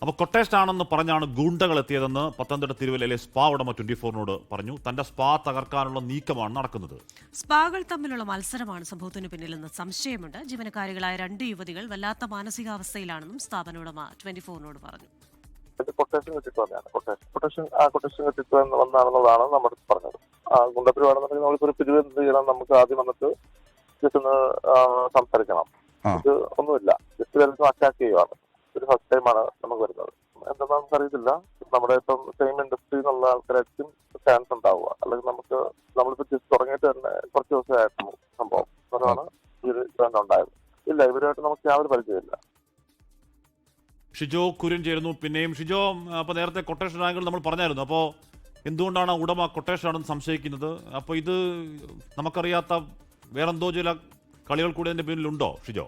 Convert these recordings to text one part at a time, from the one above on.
അപ്പോൾ കൊട്ടേഷൻ ആണെന്ന് പറഞ്ഞാണ് ഗുണ്ടകൾ എത്തിയതെന്ന് പത്തനംതിട്ട തിരുവല്ലയിലെ സ്പാ ഉടമ 24 പറഞ്ഞു. തന്റെ സ്പാ തകർക്കാനുള്ള നീക്കമാണ് നടക്കുന്നത്. സ്പാകൾ തമ്മിലുള്ള മത്സരമാണ് സംഭവത്തിന് പിന്നിലെന്ന് സംശയമുണ്ട്. ജീവനക്കാരികളായ 2 യുവതികൾ വല്ലാത്ത മാനസികാവസ്ഥയിലാണെന്നും സ്ഥാപന ഉടമ 24 പറഞ്ഞു. കൊട്ടേഷൻ കിട്ടിയെന്ന് വന്നാണെന്നുള്ളതാണ് നമ്മൾ പറഞ്ഞത്. ഗുണ്ടപ്പിരിവാണെന്നുണ്ടെങ്കിൽ നമ്മളിപ്പോൾ ഒരു പിരിവ് എന്ത് ചെയ്യണം, നമുക്ക് ആദ്യം വന്നിട്ട് ജസ്റ്റ് ഒന്ന് സംസാരിക്കണം. ഇത് ഒന്നുമില്ല, ജസ്റ്റ് വരുന്ന അറ്റാക്ക് ചെയ്യുവാണ്. ഒരു ഫസ്റ്റ് ടൈമാണ് നമുക്ക് വരുന്നത്. എന്താണെന്ന് നമുക്കറിയത്തില്ല. നമ്മുടെ ഇപ്പം സെയിം ഇൻഡസ്ട്രി എന്നുള്ള ആൾക്കാരായിരിക്കും ചാൻസ് ഉണ്ടാവുക. അല്ലെങ്കിൽ നമ്മളിപ്പോൾ ജസ്റ്റ് തുടങ്ങിയിട്ട് തന്നെ കുറച്ച് ദിവസമായിരുന്നു സംഭവം. അതാണ് ഈ ഒരു ഉണ്ടായത്. ഇല്ല, ഇവരുമായിട്ട് നമുക്ക് യാതൊരു പരിചയമില്ല. ഷിജോ കുര്യൻ ചേരുന്നു. പിന്നെയും ഷിജോ, അപ്പോൾ നേരത്തെ കൊട്ടേഷൻ ആംഗിൾ നമ്മൾ പറഞ്ഞായിരുന്നു. അപ്പോൾ എന്തുകൊണ്ടാണ് ഉടമ കൊട്ടേഷൻ ആണെന്ന് സംശയിക്കുന്നത്? അപ്പോൾ ഇത് നമുക്കറിയാത്ത വേറെന്തോ ചില കളികൾ കൂടി അതിൻ്റെ പിന്നിലുണ്ടോ ഷിജോ?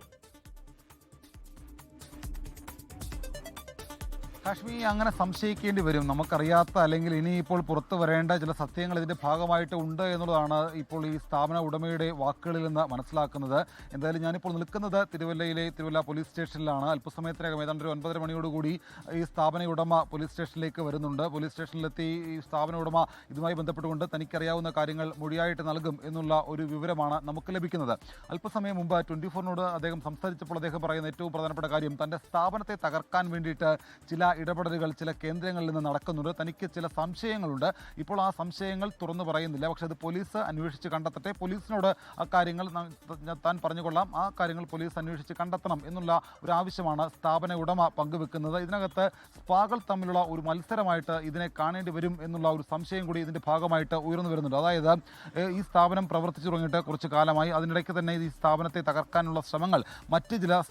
കാശ്മീർ അങ്ങനെ സംശയിക്കേണ്ടി വരും. നമുക്കറിയാത്ത അല്ലെങ്കിൽ ഇനിയിപ്പോൾ പുറത്തു വരേണ്ട ചില സത്യങ്ങൾ ഇതിൻ്റെ ഭാഗമായിട്ട് ഉണ്ട് എന്നുള്ളതാണ് ഇപ്പോൾ ഈ സ്ഥാപന ഉടമയുടെ വാക്കുകളിൽ നിന്ന് മനസ്സിലാക്കുന്നത്. എന്തായാലും ഞാനിപ്പോൾ നിൽക്കുന്നത് തിരുവല്ല പോലീസ് സ്റ്റേഷനിലാണ്. അല്പസമയത്തിനകം ഏതാണ്ട് ഒരു 9:30 മണിയോടുകൂടി ഈ സ്ഥാപന ഉടമ പോലീസ് സ്റ്റേഷനിലേക്ക് വരുന്നുണ്ട്. പോലീസ് സ്റ്റേഷനിലെത്തി ഈ സ്ഥാപന ഉടമ ഇതുമായി ബന്ധപ്പെട്ടുകൊണ്ട് തനിക്കറിയാവുന്ന കാര്യങ്ങൾ മൊഴിയായിട്ട് നൽകും എന്നുള്ള ഒരു വിവരമാണ് നമുക്ക് ലഭിക്കുന്നത്. അല്പസമയം മുമ്പ് 24 അദ്ദേഹം സംസാരിച്ചപ്പോൾ അദ്ദേഹം പറയുന്ന ഏറ്റവും പ്രധാനപ്പെട്ട കാര്യം തൻ്റെ സ്ഥാപനത്തെ തകർക്കാൻ വേണ്ടിയിട്ട് ചില ഇടപെടലുകൾ ചില കേന്ദ്രങ്ങളിൽ നിന്ന് നടക്കുന്നുണ്ട്. തനിക്ക് ചില സംശയങ്ങളുണ്ട്. ഇപ്പോൾ ആ സംശയങ്ങൾ തുറന്നു പറയുന്നില്ല. പക്ഷേ അത് പോലീസ് അന്വേഷിച്ച് കണ്ടെത്തട്ടെ. പോലീസിനോട് ആ കാര്യങ്ങൾ താൻ പറഞ്ഞുകൊള്ളാം, ആ കാര്യങ്ങൾ പോലീസ് അന്വേഷിച്ച് കണ്ടെത്തണം എന്നുള്ള ഒരു ആവശ്യമാണ് സ്ഥാപന ഉടമ പങ്കുവെക്കുന്നത്. ഇതിനകത്ത് സ്പാകൾ തമ്മിലുള്ള ഒരു മത്സരമായിട്ട് ഇതിനെ കാണേണ്ടി വരും എന്നുള്ള ഒരു സംശയം കൂടി ഇതിൻ്റെ ഭാഗമായിട്ട് ഉയർന്നു വരുന്നുണ്ട്. അതായത് ഈ സ്ഥാപനം പ്രവർത്തിച്ചു തുടങ്ങിയിട്ട് കുറച്ച് കാലമായി. അതിനിടയ്ക്ക് തന്നെ ഈ സ്ഥാപനത്തെ തകർക്കാനുള്ള ശ്രമങ്ങൾ മറ്റ് ചില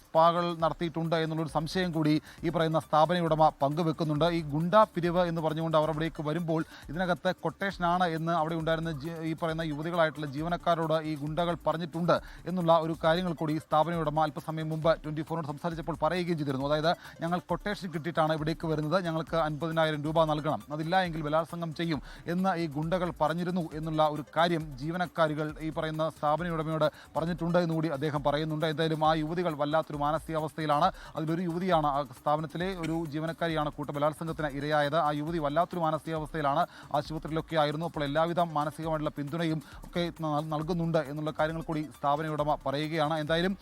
സ്പാകൾ നടത്തിയിട്ടുണ്ട് എന്നുള്ളൊരു സംശയം കൂടി ഈ പറയുന്ന സ്ഥാപന ഉടമ പങ്കുവെക്കുന്നുണ്ട്. ഈ ഗുണ്ടാ പിരിവ് എന്ന് പറഞ്ഞുകൊണ്ട് അവർ അവിടേക്ക് വരുമ്പോൾ ഇതിനകത്ത് കൊട്ടേഷനാണ് എന്ന് അവിടെ ഉണ്ടായിരുന്ന ഈ പറയുന്ന യുവതികളായിട്ടുള്ള ജീവനക്കാരോട് ഈ ഗുണ്ടകൾ പറഞ്ഞിട്ടുണ്ട് എന്നുള്ള ഒരു കാര്യങ്ങൾ കൂടി ഈ സ്ഥാപന ഉടമ അല്പസമയം മുമ്പ് 24 സംസാരിച്ചപ്പോൾ പറയുകയും ചെയ്തിരുന്നു. അതായത് ഞങ്ങൾ കൊട്ടേഷൻ കിട്ടിയിട്ടാണ് ഇവിടേക്ക് വരുന്നത്, ഞങ്ങൾക്ക് 50,000 രൂപ നൽകണം, അതില്ല എങ്കിൽ ബലാത്സംഗം ചെയ്യും എന്ന് ഈ ഗുണ്ടകൾ പറഞ്ഞിരുന്നു എന്നുള്ള ഒരു കാര്യം ജീവനക്കാരികൾ ഈ പറയുന്ന സ്ഥാപന ഉടമയോട് പറഞ്ഞിട്ടുണ്ട് എന്നുകൂടി അദ്ദേഹം പറയുന്നുണ്ട്. എന്തായാലും ആ യുവതികൾ വല്ലാത്തൊരു മാനസികാവസ്ഥയിലാണ്. അതിലൊരു യുവതിയാണ് ആ സ്ഥാപനത്തിലെ ഒരു ജീവനക്കാരിയാണ് കൂട്ടബലാത്സംഗത്തിന് ഇരയായത്. ആ യുവതി വല്ലാത്തൊരു മാനസികാവസ്ഥയിലാണ്, ആശുപത്രിയിലൊക്കെ ആയിരുന്നു. അപ്പോൾ എല്ലാവിധ മാനസികമായിട്ടുള്ള പിന്തുണയും ഒക്കെ നൽകുന്നുണ്ട് എന്നുള്ള കാര്യങ്ങൾ കൂടി സ്ഥാപന ഉടമ പറയുകയാണ്. എന്തായാലും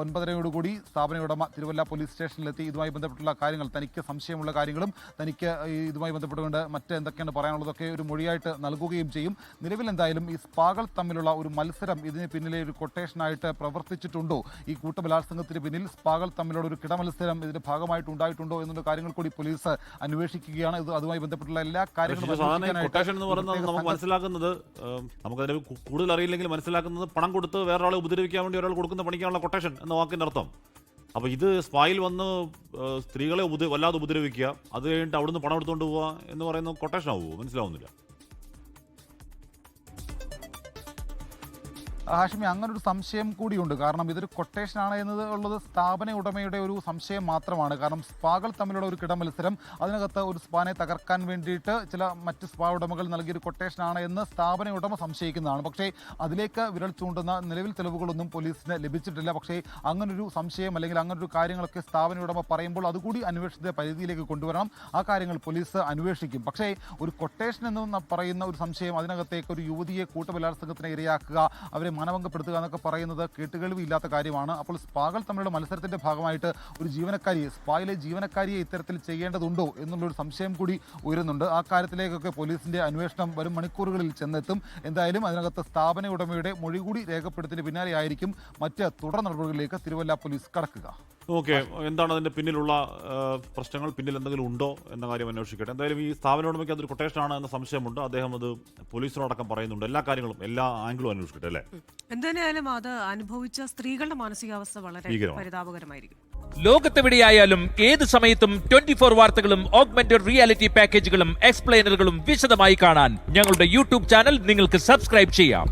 9:30 സ്ഥാപന ഉടമ തിരുവല്ല പോലീസ് സ്റ്റേഷനിലെത്തി ഇതുമായി ബന്ധപ്പെട്ടുള്ള കാര്യങ്ങൾ, തനിക്ക് സംശയമുള്ള കാര്യങ്ങളും തനിക്ക് ഇതുമായി ബന്ധപ്പെട്ടുകൊണ്ട് മറ്റ് എന്തൊക്കെയാണ് പറയാനുള്ളതൊക്കെ ഒരു മൊഴിയായിട്ട് നൽകുകയും ചെയ്യും. നിലവിൽ എന്തായാലും ഈ സ്പാകൾ തമ്മിലുള്ള ഒരു മത്സരം ഇതിന് പിന്നിലെ ഒരു കൊട്ടേഷനായിട്ട് പ്രവർത്തിച്ചിട്ടുണ്ടോ, ഈ കൂട്ടബലാത്സംഗത്തിന് പിന്നിൽ സ്പാകൾ തമ്മിലുള്ള ഒരു കിടമത്സരം ഇതിന്റെ ഭാഗമായിട്ട് ഉണ്ടായിട്ടുണ്ടോ എന്നുള്ള കാര്യങ്ങൾ കൂടി പോലീസ് അന്വേഷിക്കുകയാണ്. അതുമായി ബന്ധപ്പെട്ടുള്ള എല്ലാ കാര്യങ്ങളും നമുക്ക് മനസ്സിലാക്കുന്നത്, നമുക്കതിന് കൂടുതൽ അറിയില്ലെങ്കിൽ മനസ്സിലാക്കുന്നത് പണം കൊടുത്ത് വേറൊരാളെ ഉപദ്രവിക്കാൻ വേണ്ടി ഒരാൾ കൊടുക്കുന്ന പണിക്കാനുള്ള കൊട്ടേഷൻ എന്ന വാക്കിന്റെ അർത്ഥം. അപ്പോൾ ഇത് സ്പായിൽ വന്ന് സ്ത്രീകളെ വല്ലാതെ ഉപദ്രവിക്കുക, അത് കഴിഞ്ഞിട്ട് അവിടുന്ന് പണം എടുത്തുകൊണ്ട് പോവുക എന്ന് പറയുന്നത് കൊട്ടേഷൻ ആവുമോ? മനസ്സിലാവുന്നില്ല. ഹാഷിമി, അങ്ങനൊരു സംശയം കൂടിയുണ്ട്. കാരണം ഇതൊരു കൊട്ടേഷനാണ് ഉള്ളത് സ്ഥാപന ഉടമയുടെ ഒരു സംശയം മാത്രമാണ്. കാരണം സ്പാകൾ തമ്മിലുള്ള ഒരു കിടമത്സരം, അതിനകത്ത് ഒരു സ്പാനെ തകർക്കാൻ വേണ്ടിയിട്ട് ചില മറ്റ് സ്പാ ഉടമകൾ നൽകിയൊരു കൊട്ടേഷനാണ് എന്ന് സ്ഥാപന ഉടമ സംശയിക്കുന്നതാണ്. പക്ഷേ അതിലേക്ക് വിരൽ ചൂണ്ടുന്ന നിലവിൽ തെളിവുകളൊന്നും പോലീസിന് ലഭിച്ചിട്ടില്ല. പക്ഷേ അങ്ങനൊരു സംശയം അല്ലെങ്കിൽ അങ്ങനൊരു കാര്യങ്ങളൊക്കെ സ്ഥാപന ഉടമ പറയുമ്പോൾ അതുകൂടി അന്വേഷണത്തെ പരിധിയിലേക്ക് കൊണ്ടുവരണം. ആ കാര്യങ്ങൾ പോലീസ് അന്വേഷിക്കും. പക്ഷേ ഒരു കൊട്ടേഷൻ എന്ന് പറയുന്ന ഒരു സംശയം, അതിനകത്തേക്ക് ഒരു യുവതിയെ കൂട്ടബലാത്സംഗത്തിന് ഇരയാക്കുക, അവരെ മനഭംഗപ്പെടുത്തുക എന്നൊക്കെ പറയുന്നത് കേട്ടുകേൾവിയില്ലാത്ത കാര്യമാണ്. അപ്പോൾ സ്പാകൾ തമ്മിലുള്ള മത്സരത്തിന്റെ ഭാഗമായിട്ട് ഒരു ജീവനക്കാരിയെ, സ്പായിലെ ജീവനക്കാരിയെ ഇത്തരത്തിൽ ചെയ്യേണ്ടതുണ്ടോ എന്നുള്ളൊരു സംശയം കൂടി ഉയരുന്നുണ്ട്. ആ കാര്യത്തിലേക്കൊക്കെ പോലീസിന്റെ അന്വേഷണം വരും മണിക്കൂറുകളിൽ ചെന്നെത്തും. എന്തായാലും അതിനകത്ത് സ്ഥാപന ഉടമയുടെ മൊഴി കൂടി രേഖപ്പെടുത്തിന് പിന്നാലെയായിരിക്കും മറ്റ് തുടർ നടപടികളിലേക്ക് തിരുവല്ല പോലീസ് കടക്കുക. ഓക്കെ, എന്താണ് അതിൻ്റെ പിന്നിലുള്ള പ്രശ്നങ്ങൾ, പിന്നിൽ എന്തെങ്കിലും ഉണ്ടോ എന്ന കാര്യം അന്വേഷിക്കട്ടെ. എന്തായാലും ഈ സ്ഥാപന ഉടമയ്ക്ക് അതൊരു കൊട്ടേഷനാണ് എന്ന സംശയമുണ്ട്. അദ്ദേഹം അത് പോലീസിനോടക്കം പറയുന്നുണ്ട്. എല്ലാ കാര്യങ്ങളും, എല്ലാ ആംഗിളും അന്വേഷിക്കട്ടെ അല്ലേ? എന്തായാലും അത് അനുഭവിച്ച സ്ത്രീകളുടെ മാനസികാവസ്ഥ വളരെ പരിതാപകരമായിരിക്കും. ലോകത്തെവിടെയായാലും ഏത് സമയത്തും 24 വാർത്തകളും ഓഗ്മെന്റഡ് റിയാലിറ്റി പാക്കേജുകളും എക്സ്പ്ലെയിനറുകളും വിശദമായി കാണാൻ ഞങ്ങളുടെ യൂട്യൂബ് ചാനൽ നിങ്ങൾക്ക് സബ്സ്ക്രൈബ് ചെയ്യാം.